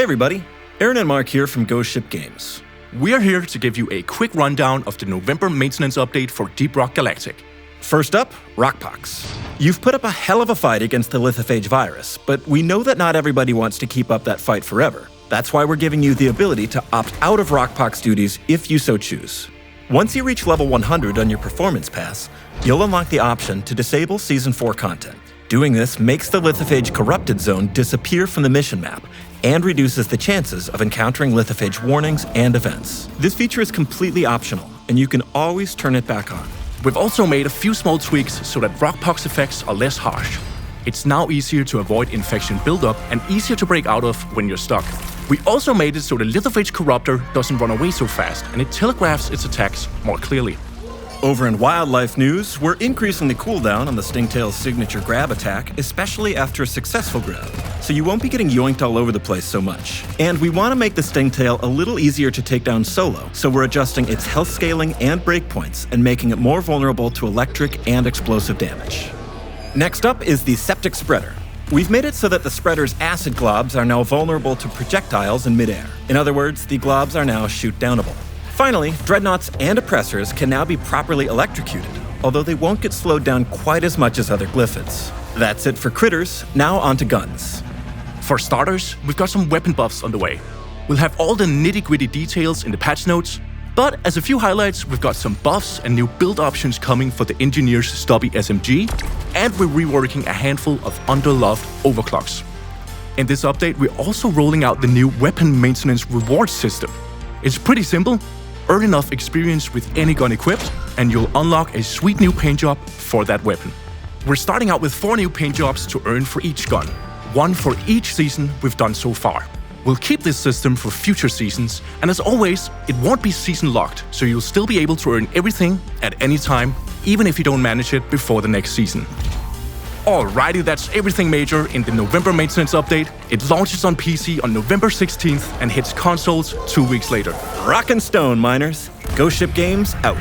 everybody, Aaron and Mark here from Ghost Ship Games. We are here to give you a quick rundown of the November maintenance update for Deep Rock Galactic. First up, Rockpox. You've put up a hell of a fight against the lithophage virus, but we know that not everybody wants to keep up that fight forever. That's why we're giving you the ability to opt out of Rockpox duties if you so choose. Once you reach level 100 on your performance pass, you'll unlock the option to disable Season 4 content. Doing this makes the lithophage corrupted zone disappear from the mission map and reduces the chances of encountering lithophage warnings and events. This feature is completely optional, and you can always turn it back on. We've also made a few small tweaks so that Rockpox effects are less harsh. It's now easier to avoid infection buildup and easier to break out of when you're stuck. We also made it so the lithophage corruptor doesn't run away so fast, and it telegraphs its attacks more clearly. Over in wildlife news, we're increasing the cooldown on the Stingtail's signature grab attack, especially after a successful grab, so you won't be getting yoinked all over the place so much. And we want to make the Stingtail a little easier to take down solo, so we're adjusting its health scaling and breakpoints and making it more vulnerable to electric and explosive damage. Next up is the Septic Spreader. We've made it so that the spreader's acid globs are now vulnerable to projectiles in midair. In other words, the globs are now shoot-downable. Finally, dreadnoughts and oppressors can now be properly electrocuted, although they won't get slowed down quite as much as other glyphids. That's it for critters, now onto guns. For starters, we've got some weapon buffs on the way. We'll have all the nitty-gritty details in the patch notes, but as a few highlights, we've got some buffs and new build options coming for the Engineer's Stubby SMG, and we're reworking a handful of underloved overclocks. In this update, we're also rolling out the new weapon maintenance reward system. It's pretty simple. Earn enough experience with any gun equipped, and you'll unlock a sweet new paint job for that weapon. We're starting out with 4 new paint jobs to earn for each gun, 1 for each season we've done so far. We'll keep this system for future seasons, and as always, it won't be season locked, so you'll still be able to earn everything at any time, even if you don't manage it before the next season. Alrighty, that's everything major in the November maintenance update. It launches on PC on November 16th and hits consoles 2 weeks later. Rock and stone, miners. Ghost Ship Games out.